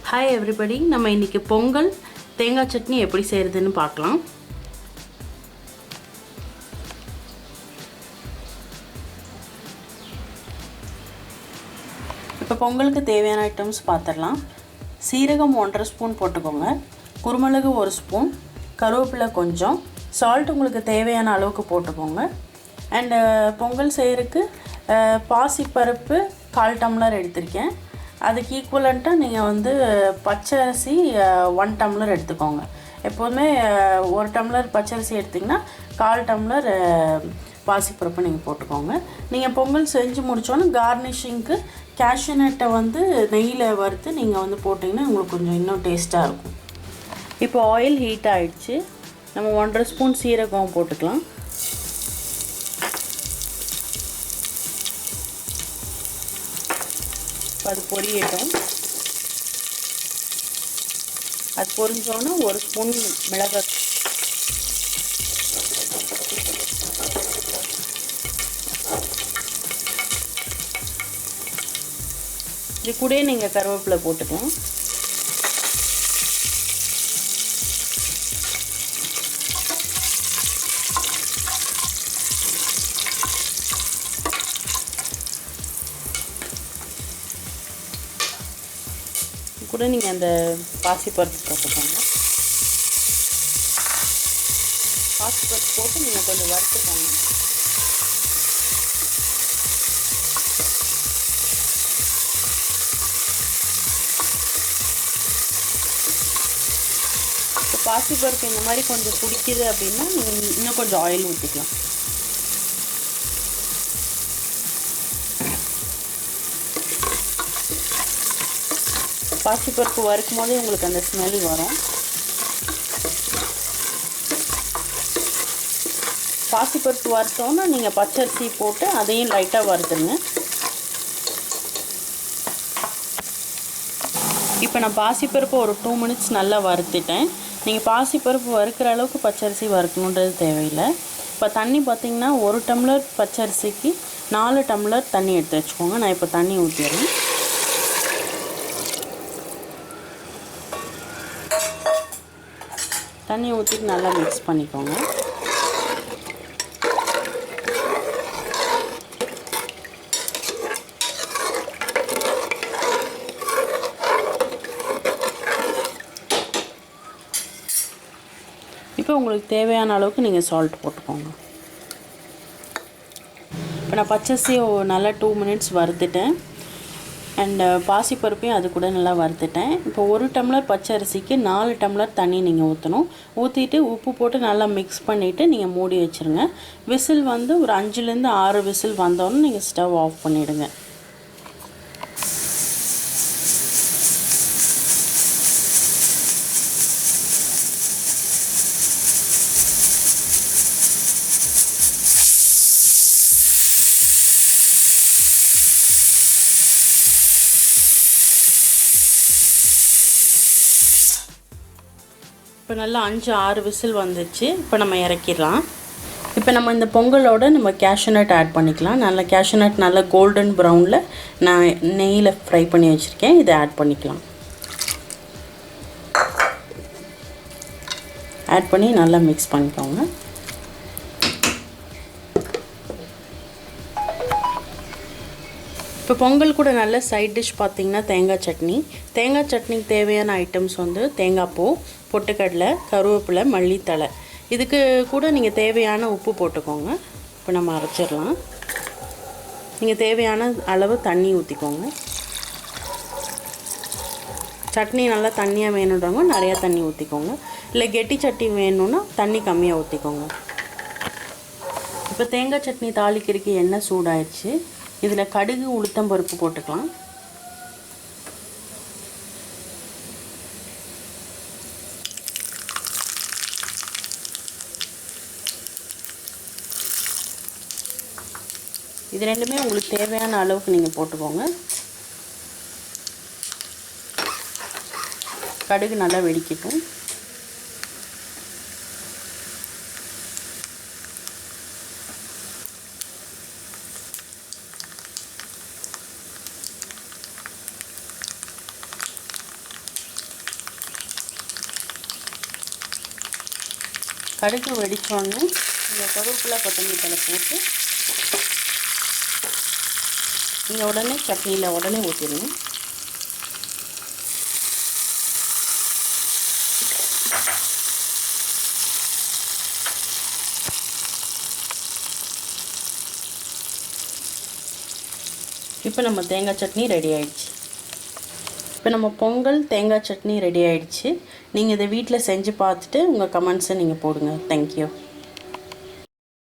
Hi everybody, நம்ம இன்றைக்கி பொங்கல் தேங்காய் சட்னி எப்படி செய்கிறதுன்னு பார்க்கலாம். இப்போ பொங்கலுக்கு தேவையான ஐட்டம்ஸ் பார்த்துடலாம். சீரகம் 1.5 ஸ்பூன் போட்டுக்கோங்க, குருமிளகு 1 ஸ்பூன், கருவேப்பிலை கொஞ்சம், சால்ட் உங்களுக்கு தேவையான அளவுக்கு போட்டுக்கோங்க. அண்டு பொங்கல் செய்கிறதுக்கு பாசிப்பருப்பு 1/4 டம்ளர் எடுத்திருக்கேன். அதுக்கு ஈக்குவலண்ட்டாக நீங்கள் பச்சை அரிசி 1 டம்ளர் எடுத்துக்கோங்க. எப்போதுமே 1 டம்ளர் பச்சரிசி எடுத்திங்கன்னா 1/4 டம்ளர் பாசிப்பருப்பு நீங்கள் போட்டுக்கோங்க. நீங்கள் பொங்கல் செஞ்சு முடித்தோன்னே கார்னிஷிங்க்கு கேஷ்யூ நட்டை நெய்யில் வறுத்து நீங்கள் போட்டிங்கன்னா உங்களுக்கு கொஞ்சம் இன்னும் டேஸ்ட்டாக இருக்கும். இப்போ ஆயில் ஹீட் ஆகிடுச்சு. நம்ம 1.5 ஸ்பூன் சீரகம் போட்டுக்கலாம். அது பொரியட்டும். அது பொரிஞ்சோன்னா 1 ஸ்பூன் மிளகாய், இது கூட நீங்கள் கருவேப்பிலை போட்டுக்கலாம். கூட நீங்கள் அந்த பாசிப்பருப்பு போட்டுக்கோங்க. பாசிப்பருப்பு போட்டு நீங்கள் கொஞ்சம் வறுத்துக்கோங்க. இப்போ பாசிப்பருப்பு இந்த மாதிரி கொஞ்சம் பிடிக்குது அப்படின்னா நீங்கள் இன்னும் கொஞ்சம் ஆயில் ஊற்றிக்கலாம். பாசிப்பருப்பு வறுக்கும் போதே உங்களுக்கு அந்த ஸ்மெல் வரும். பாசிப்பருப்பு வறுத்தோன்னா நீங்கள் பச்சரிசி போட்டு அதையும் லைட்டாக வறுத்துருங்க. இப்போ நான் பாசிப்பருப்பு ஒரு 2 மினிட்ஸ் நல்லா வறுத்துட்டேன். நீங்கள் பாசிப்பருப்பு வறுக்கிற அளவுக்கு பச்சரிசி வறுக்கணுன்றது தேவையில்லை. இப்போ தண்ணி பார்த்திங்கன்னா 1 டம்ளர் பச்சரிசிக்கு 4 டம்ளர் தண்ணி எடுத்து வச்சுக்கோங்க. நான் இப்போ தண்ணி ஊற்றிடுறேன். தண்ணி ஊற்றிட்டு நல்லா மிக்ஸ் பண்ணிக்கோங்க. இப்போ உங்களுக்கு தேவையான அளவுக்கு நீங்கள் சால்ட் போட்டுக்கோங்க. இப்போ நான் பச்சரிசி நல்லா 2 மினிட்ஸ் வறுத்துட்டேன். அண்டு பாசிப்பருப்பையும் அது கூட நல்லா வறுத்துட்டேன். இப்போ 1 டம்ளர் பச்சரிசிக்கு 4 டம்ளர் தண்ணி நீங்கள் ஊற்றணும். ஊற்றிட்டு உப்பு போட்டு நல்லா மிக்ஸ் பண்ணிவிட்டு நீங்கள் மூடி வச்சுருங்க. விசில் ஒரு 5லேருந்து 6 விசில் வந்தோன்னு நீங்கள் ஸ்டவ் ஆஃப் பண்ணிவிடுங்க. இப்போ நல்லா 5-6 விசில் வந்துச்சு. இப்போ நம்ம இறக்கிடலாம். இப்போ நம்ம இந்த பொங்கலோட நம்ம கேஷ்யூ நட் ஆட் பண்ணிக்கலாம். நல்லா கேஷ்யூ நட் நல்லா கோல்டன் ப்ரௌனில் நான் நெய்யில் ஃப்ரை பண்ணி வச்சுருக்கேன். இதை ஆட் பண்ணிக்கலாம். ஆட் பண்ணி நல்லா மிக்ஸ் பண்ணிக்கோங்க. இப்போ பொங்கல் கூட நல்ல சைட் டிஷ் பார்த்திங்கன்னா தேங்காய் சட்னி. தேங்காய் சட்னிக்கு தேவையான ஐட்டம்ஸ் தேங்காய் பூ, பொட்டுக்கடலை, கருவேப்பிலை, மல்லித்தழை. இதுக்கு கூட நீங்கள் தேவையான உப்பு போட்டுக்கோங்க. இப்போ நம்ம அரைச்சிடலாம். நீங்கள் தேவையான அளவு தண்ணி ஊற்றிக்கோங்க. சட்னி நல்லா தண்ணியாக வேணுன்றவங்க நிறையா தண்ணி ஊற்றிக்கோங்க. இல்லை கெட்டி சட்னி வேணும்னா தண்ணி கம்மியாக ஊற்றிக்கோங்க. இப்போ தேங்காய் சட்னி தாளிக்கிறதுக்கு எண்ணெய் சூடாயிடுச்சு. இதில் கடுகு, உளுத்தம்பருப்பு போட்டுக்கலாம். இது ரெண்டுமே உங்களுக்கு தேவையான அளவுக்கு நீங்கள் போட்டுக்கோங்க. கடுகு நல்லா வெடிக்கட்டும். கடுகு வெடித்தோடனே இந்த கருவேப்பிலை கொத்தமல்லி தழை போட்டு நீங்கள் உடனே சட்னியில் உடனே ஊற்றிடுங்க. இப்போ நம்ம தேங்காய் சட்னி ரெடி ஆயிடுச்சு. இப்போ நம்ம பொங்கல் தேங்காய் சட்னி ரெடி ஆயிடுச்சு. நீங்கள் இதை வீட்டில் செஞ்சு பார்த்துட்டு உங்கள் கமெண்ட்ஸை நீங்கள் போடுங்க. தேங்க்யூ.